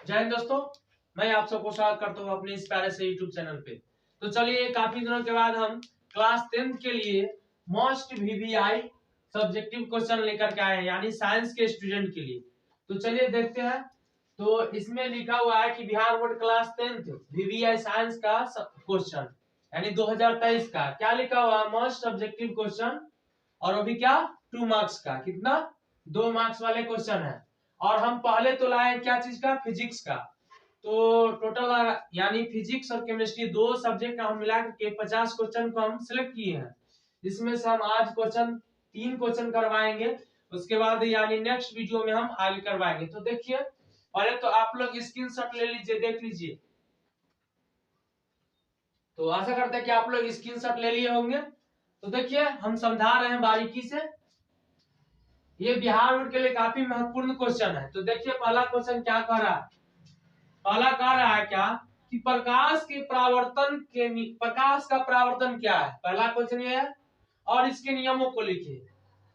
जय हिंद दोस्तों, मैं आप सबको स्वागत करता हूँ अपने इस प्यारे से यूट्यूब चैनल पे। तो चलिए, काफी दिनों के बाद हम क्लास 10th के लिए मोस्ट वीवीआई सब्जेक्टिव क्वेश्चन लेकर के आए हैं, यानी साइंस के स्टूडेंट के लिए। तो चलिए देखते हैं। तो इसमें लिखा हुआ है कि Bihar board class 10th VVI science का क्वेश्चन, यानी 2023 का क्या लिखा हुआ है, मोस्ट सब्जेक्टिव क्वेश्चन। और अभी क्या 2 मार्क्स का, कितना 2 मार्क्स वाले क्वेश्चन है। और हम पहले तो लाए क्या चीज का, फिजिक्स का। तो टोटल यानी फिजिक्स और केमिस्ट्री दो सब्जेक्ट का हम मिला के 50 क्वेश्चन को हम सिलेक्ट किए हैं, जिसमें से हम आज क्वेश्चन 3 क्वेश्चन करवाएंगे। उसके बाद यानी नेक्स्ट वीडियो में हम आगे करवाएंगे। तो देखिए, पहले तो आप लोग स्क्रीनशॉट ले लीजिए, देख लीजिए। तो आशा करते हैं कि आप लोग स्क्रीनशॉट ले लिए होंगे। तो देखिए, हम समझा रहे हैं बारीकी से। ये बिहार बोर्ड के लिए काफी महत्वपूर्ण क्वेश्चन है। तो देखिए, पहला क्वेश्चन क्या कह रहा है। पहला कह रहा है क्या कि प्रकाश का परावर्तन क्या है। पहला क्वेश्चन ये है, और इसके नियमों को लिखिए।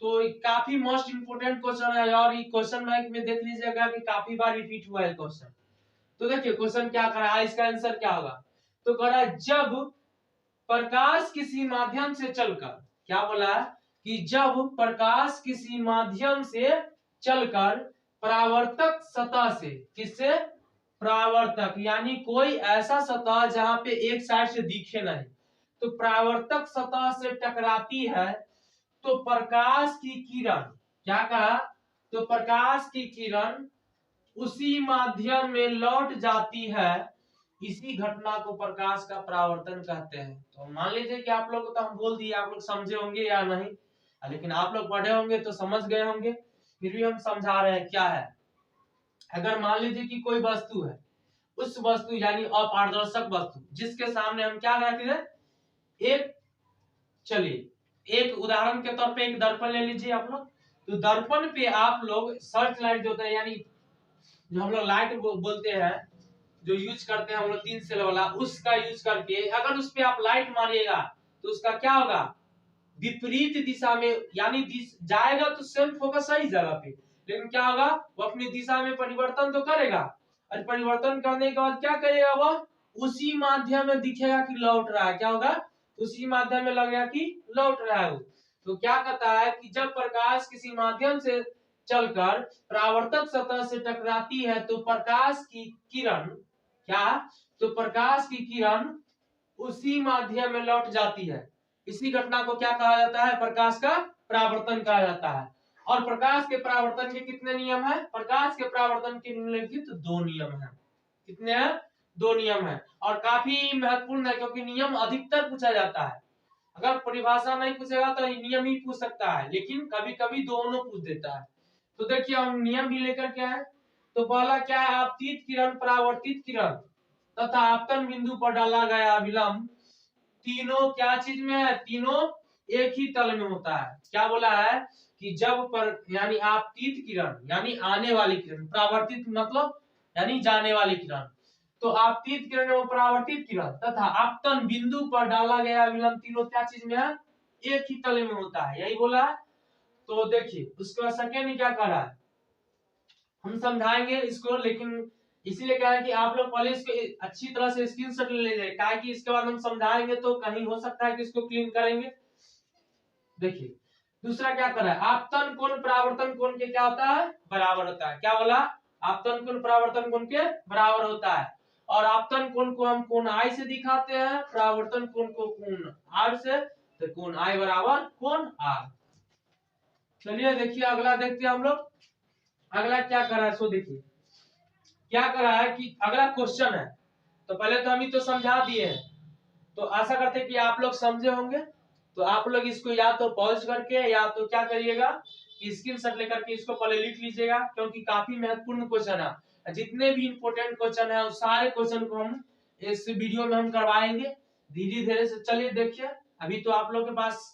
तो काफी मोस्ट इंपोर्टेंट क्वेश्चन है, और ये क्वेश्चन बैंक में देख लीजिएगा कि काफी बार रिपीट हुआ है क्वेश्चन। तो देखिए क्वेश्चन क्या कर रहा है, इसका आंसर क्या होगा। तो कह रहा है, जब प्रकाश किसी माध्यम से चलकर, क्या बोला है कि जब प्रकाश किसी माध्यम से चलकर परावर्तक सतह से, किससे, परावर्तक यानी कोई ऐसा सतह जहां पे एक साइड से दिखे नहीं, तो परावर्तक सतह से टकराती है, तो प्रकाश की किरण, क्या कहा, तो प्रकाश की किरण उसी माध्यम में लौट जाती है। इसी घटना को प्रकाश का परावर्तन कहते हैं। तो मान लीजिए कि आप लोग को तो हम बोल दिए, आप लोग समझे होंगे या नहीं, लेकिन आप लोग पढ़े होंगे तो समझ गए होंगे। फिर भी हम समझा रहे हैं क्या है। अगर मान लीजिए कि कोई वस्तु है, उस वस्तु यानी अपारदर्शक वस्तु, जिसके सामने हम क्या रखते हैं, एक, चलिए एक उदाहरण के तौर पे एक दर्पण ले लीजिए आप लोग। तो दर्पण पे आप लोग सर्च लाइट जो होता है, यानी जो हम लोग लाइट बोलते हैं, जो यूज करते हैं हम लोग 3 सेल वाला, उसका यूज करके अगर उस पे आप लाइट मारिएगा तो उसका क्या होगा, विपरीत दिशा में, यानी जाएगा तो सेम फोकस सही जगह पे, लेकिन क्या होगा, वो अपनी दिशा में परिवर्तन तो करेगा। और परिवर्तन करने के बाद क्या करेगा, वह उसी माध्यम में दिखेगा कि लौट रहा है। क्या होगा, उसी माध्यम में लगेगा कि लौट रहा है वो। तो क्या कहता है कि जब प्रकाश किसी माध्यम से चलकर परावर्तक सतह से टकराती है, तो प्रकाश की किरण, क्या, तो प्रकाश की किरण उसी माध्यम में लौट जाती है। इसी घटना को क्या कहा जाता है, प्रकाश का परावर्तन कहा जाता है। और प्रकाश के परावर्तन के कितने नियम है, प्रकाश के परावर्तन के निम्नलिखित 2 नियम है। कितने हैं, 2 नियम है। और काफी महत्वपूर्ण है, क्योंकि नियम अधिकतर पूछा जाता है। अगर परिभाषा नहीं पूछेगा तो नियम ही पूछ सकता है, लेकिन कभी कभी दोनों पूछ देता है। तो देखिए, हम नियम भी लेकर के आए। तो पहला क्या है, आपतित किरण, परावर्तित किरण तथा आपतन बिंदु पर डाला गया विलंब, तीनों क्या चीज में है, तीनों एक ही तल में होता है। क्या बोला है कि जब पर, यानी आपतित किरण यानी आने वाली किरण, परावर्तित मतलब यानी जाने वाली किरण, तो आपतित किरण और परावर्तित किरण तथा आपतन बिंदु पर डाला गया विलंब, तीनों क्या चीज में है, एक ही तल में होता है, यही बोला है। तो देखिए उसके बाद सेकेंड क्या कर रहा है, हम समझाएंगे इसको, लेकिन इसीलिए क्या है कि आप लोग पहले इसको अच्छी तरह से स्क्रीनशॉट ले लीजिए, ताकि इसके बाद हम समझाएंगे तो कहीं हो सकता है कि इसको क्लीन करेंगे। देखिए दूसरा क्या कर रहा है, आपतन कोण परावर्तन कोण के क्या होता है, बराबर होता है। क्या बोला, आपतन कोण परावर्तन कोण के बराबर होता है। और आपतन कोण को हम कोण आई से दिखाते हैं, परावर्तन कोण को कोण आर से, तो कोण आई बराबर कोण आर। चलिए देखिए अगला देखते हैं हम लोग। अगला क्या कर रहा है, सो देखिए क्या कर रहा है कि अगला क्वेश्चन है। तो पहले तो हम ही तो समझा दिए हैं, तो आशा करते हैं कि आप लोग समझे होंगे। तो आप लोग इसको या तो पॉज करके, या तो क्या करिएगा कि स्क्रीनशॉट लेकर के इसको पहले लिख लीजिएगा, क्योंकि काफी महत्वपूर्ण क्वेश्चन है। जितने भी इंपोर्टेंट क्वेश्चन है उस सारे क्वेश्चन को हम इस वीडियो में हम करवाएंगे धीरे धीरे से। चलिए देखिए, अभी तो आप लोग के पास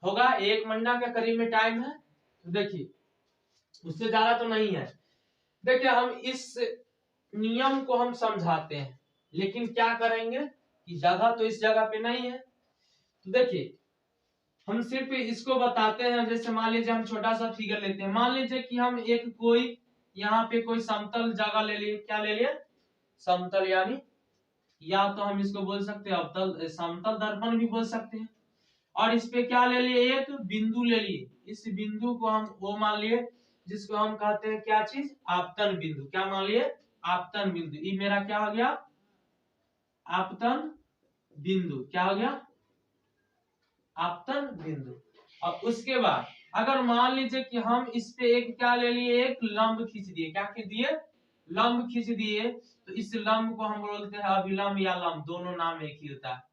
होगा 1 महीना के करीब में टाइम है। तो देखिए उससे ज्यादा तो नहीं है। देखिए हम इस नियम को हम समझाते हैं, लेकिन क्या करेंगे कि जगह तो इस जगह पे नहीं है। तो देखिए हम सिर्फ इसको बताते हैं। जैसे मान लीजिए हम छोटा सा फिगर लेते हैं, मान लीजिए कि हम एक कोई यहाँ पे कोई समतल जगह ले लिए, क्या ले लिए, समतल, यानी या तो हम इसको बोल सकते हैं अवतल, समतल दर्पण भी बोल सकते हैं। और इस पे क्या ले लिए, एक बिंदु ले लिए, इस बिंदु को हम वो मान लिए जिसको हम कहते हैं क्या चीज, आपतन बिंदु। क्या मान लिए, आपतन बिंदु। ये मेरा क्या हो गया, आपतन बिंदु। क्या हो गया, आपतन बिंदु। और उसके बाद अगर मान लीजिए कि हम इस पे एक क्या ले लिए, एक लंब खींच दिए, क्या खींच दिए, लंब खींच दिए, तो इस लंब को हम बोलते हैं अभिलंब या लंब, दोनों नाम एक ही होता है,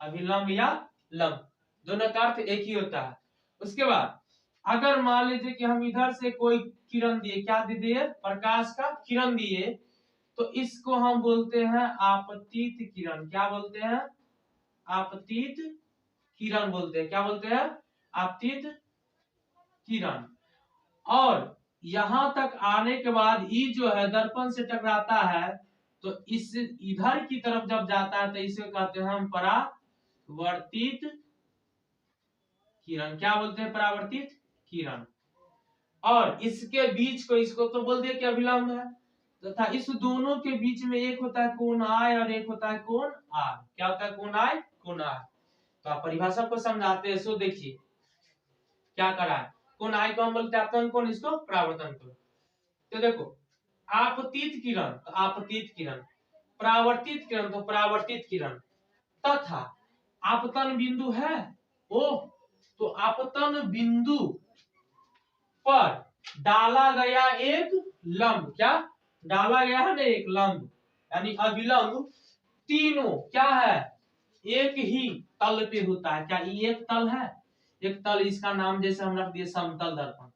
अभिलंब या लंब, दोनों का अर्थ एक ही होता है। उसके बाद अगर मान लीजिए कि हम इधर से कोई किरण दिए, क्या दिए, प्रकाश का किरण दिए, तो इसको हम बोलते हैं आपतित किरण। क्या बोलते हैं, आपतित किरण बोलते हैं। क्या बोलते हैं, आपतित किरण। और यहां तक आने के बाद ये जो है दर्पण से टकराता है, तो इस इधर की तरफ जब जाता है तो इसे कहते हैं हम परावर्तित किरण। क्या बोलते हैं, परावर्तित किरण। और इसके बीच को, इसको तो बोल दिया कि अभिलंब है, तथा इस दोनों के बीच में एक होता है कोण आय और एक होता है कोण आर। क्या होता है, कोण आय, कोण आर। तो आप परिभाषा को समझाते हैं, सो देखिए क्या करा है, कोण आय को हम बोलते हैं आपतन कोण, इसको परावर्तन कोण। तो देखो आपतित किरण तो आपतित किरण, परावर्तित किरण तो परावर्तित किरण, तथा आपतन बिंदु है ओ, तो आपतन बिंदु पर डाला गया एक लंब, क्या डाला गया है ना, एक लंब यानी अभिलंब, तीनों क्या है, एक ही तल पे होता है। क्या ये एक तल है, एक तल, इसका नाम जैसे हम रख दिए समतल दर्पण।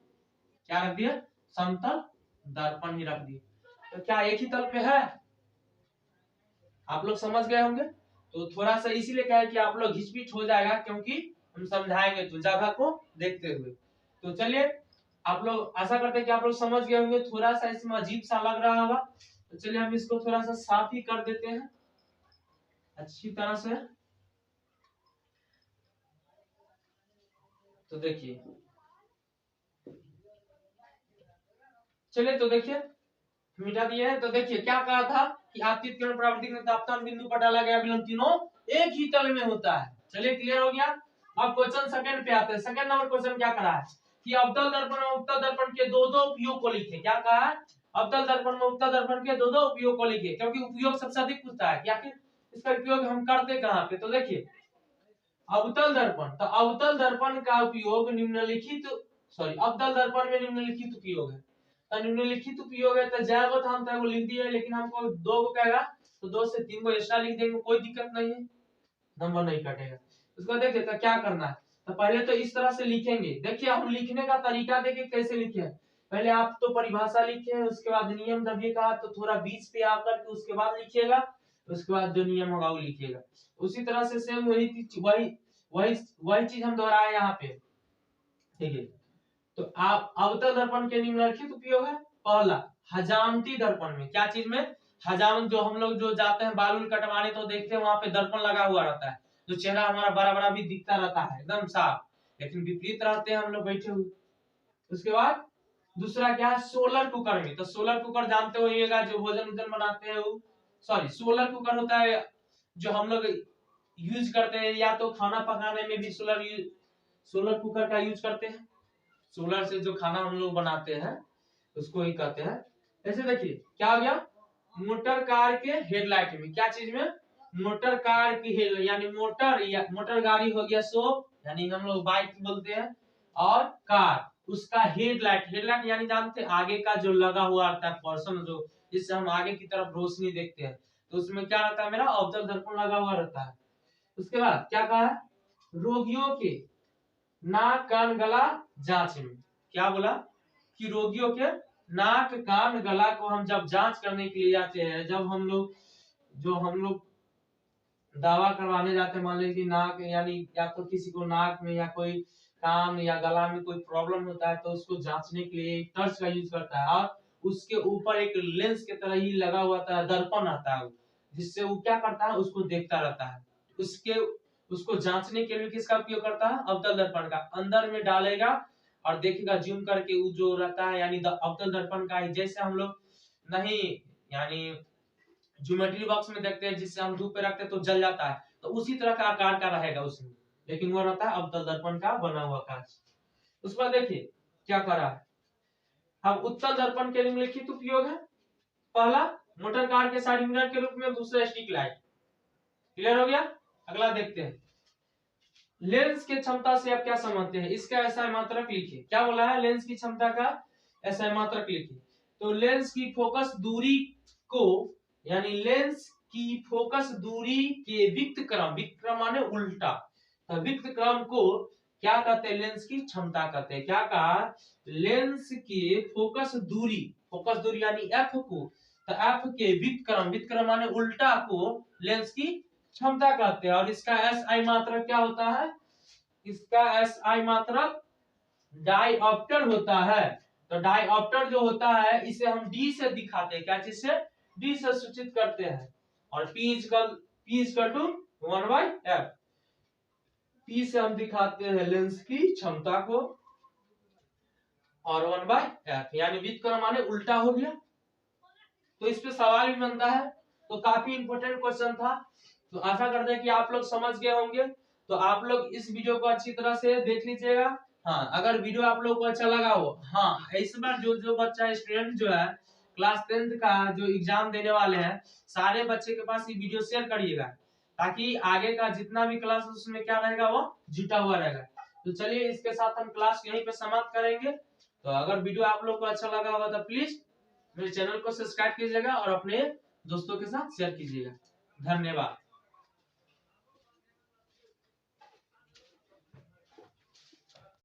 क्या रख दिए, समतल दर्पण ही रख दिए। तो क्या एक ही तल पे है, आप लोग समझ गए होंगे। तो थोड़ा सा इसीलिए कहा कि आप लोग घिचपिच हो जाएगा, क्योंकि हम समझाएंगे तो जगह को देखते हुए। तो चलिए आप लोग, आशा करते हैं कि आप लोग समझ गए होंगे। थोड़ा सा इसमें अजीब सा लग रहा होगा, तो चलिए हम इसको थोड़ा सा साफ ही कर देते हैं अच्छी तरह से। तो देखिए, चलिए तो देखिए मिटा दिए है। तो देखिए क्या कहा था कि आपतित किरण परावर्तित किरण आपतन बिंदु पर डाला गया अभिलंब तीनों एक ही तल में होता है। चलिए क्लियर हो गया। अब क्वेश्चन सेकंड पे आते हैं। सेकंड नंबर क्वेश्चन क्या करा है कि अवतल दर्पण और उत्तल दर्पण के दो दो उपयोग को लिखे। क्या कहा है, अवतल दर्पण में उत्तल दर्पण के दो दो उपयोग को लिखे, क्योंकि उपयोग सबसे अधिक पूछता है कि आखिर इसका उपयोग हम करते कहाँ पे। तो देखिए अवतल दर्पण, तो अवतल दर्पण का उपयोग निम्नलिखित, सॉरी अवतल दर्पण में निम्नलिखित उपयोग है। तो निम्नलिखित उपयोग है, तो जाएगा तो हम तो लिख दिए, लेकिन हमको दो को कहेगा तो दो से तीन को एक्स्ट्रा लिख देंगे, कोई दिक्कत नहीं है, नंबर नहीं कटेगा। उसको देखिए तो क्या करना है, तो पहले तो इस तरह से लिखेंगे। देखिए हम लिखने का तरीका देखिए कैसे लिखे। पहले आप तो परिभाषा लिखे, उसके बाद नियम दबिएगा, तो थोड़ा बीच पे आकर के उसके बाद लिखिएगा, उसके बाद जो नियम होगा वो लिखिएगा। उसी तरह से सेम वही वही वही चीज हम दोहराए यहाँ पे, ठीक है। तो आप अवतल दर्पण के निम्नलिखित उपयोग है। पहला, हजामती दर्पण में, क्या चीज में, हजाम, जो हम लोग जो जाते हैं बाल कटवाने तो देखते हैं वहां पे दर्पण लगा हुआ रहता है, जो चेहरा हमारा बड़ा बड़ा भी दिखता रहता है एकदम साफ, लेकिन विपरीत रहते हैं हम लोग बैठे हुए। उसके बाद दूसरा क्या है, सोलर कुकर में, तो सोलर कुकर जानते होइएगा जो भोजन वोजन बनाते हैं वो, सॉरी सोलर कुकर होता है जो हम लोग यूज करते हैं, या तो खाना पकाने में भी सोलर कुकर का यूज करते हैं। सोलर से जो खाना हम लोग बनाते हैं उसको ही कहते हैं। ऐसे देखिए क्या हो गया, मोटर कार के हेडलाइट में, क्या चीज में, मोटर कार की हेड, यानी मोटर या मोटर गाड़ी हो गया शोप, यानी हम लोग बाइक बोलते हैं, और कार उसका हेडलाइट, हेडलाइट यानी जानते हैं आगे का जो लगा हुआ रहता है पर्सन, जो जिससे हम आगे की तरफ रोशनी देखते हैं, तो उसमें क्या रहता है, मेरा अवतल दर्पण लगा हुआ रहता है। उसके बाद क्या कहा है, रोगियों के नाक कान गला जांच में, क्या बोला कि रोगियों के नाक कान गला को हम जब जांच करने के लिए जाते हैं, जब हम लोग दावा करवाने जाते हैं, मान लीजिए कि नाक यानी या तो किसी को नाक में या कोई कान या गला में कोई प्रॉब्लम होता है, तो उसको जांचने के लिए टर्च का यूज करता है, और उसके ऊपर एक लेंस की तरह ही लगा हुआ था दर्पण आता है, जिससे वो क्या करता है, उसको देखता रहता है। उसको जांचने के लिए किसका उपयोग करता है, अवतल दर्पण का। अंदर में डालेगा और देखेगा जूम करके वो जो रहता है यानी अवतल दर्पण का ही, जैसे हम लोग नहीं यानी ज्योमेट्री बॉक्स में देखते हैं जिससे हम धूप पे रखते हैं तो जल जाता है, तो उसी तरह का आकार का रहेगा उसमें, लेकिन वो रहता है अवतल दर्पण का बना हुआ कांच। उस पर देखिए क्या करा है। अब उत्तल दर्पण के निम्नलिखित उपयोग है। पहला, मोटर कार के साइड मिरर के रूप में। दूसरा, स्टिक लाइट। क्लियर हो गया। अगला देखते हैं, लेंस की क्षमता से आप क्या समझते हैं, इसका SI मात्रक लिखिए। क्या बोला है, लेंस की क्षमता का SI मात्रक लिखिए। तो लेंस की फोकस दूरी को यानी लेंस की फोकस दूरी के विक्त क्रम माने उल्टा, तो विक्त क्रम को क्या कहते हैं, लेंस की क्षमता कहते हैं। क्या कहा, लेंस के फोकस दूरी यानी f को, तो f के विक्त क्रम माने उल्टा को लेंस की क्षमता कहते हैं। और इसका SI मात्रक क्या होता है, इसका SI मात्रक डायऑप्टर होता है। तो डायऑप्टर जो होता है इसे हम D से दिखाते हैं, क्या चीज से, D से सूचित करते हैं। और P equal to 1/f, P से हम दिखाते हैं लेंस की क्षमता को, और 1/f यानी विक्त क्रम माने उल्टा हो गया। तो इस पे सवाल भी बनता है, तो काफी इंपोर्टेंट क्वेश्चन था। तो आशा करते हैं कि आप लोग समझ गए होंगे। तो आप लोग इस वीडियो को अच्छी तरह से देख लीजिएगा। हाँ, अगर वीडियो आप लोग को अच्छा लगा हो, हाँ इस बार जो बच्चा स्टूडेंट जो है क्लास 10th का जो एग्जाम देने वाले हैं, सारे बच्चे के पास ये वीडियो शेयर करिएगा, ताकि आगे का जितना भी क्लास उसमें क्या रहेगा, वो जुटा हुआ रहेगा। तो चलिए, इसके साथ हम क्लास यहीं पे समाप्त करेंगे। तो अगर वीडियो आप लोग को अच्छा लगा होगा तो प्लीज मेरे चैनल को सब्सक्राइब कीजिएगा और अपने दोस्तों के साथ शेयर कीजिएगा। धन्यवाद।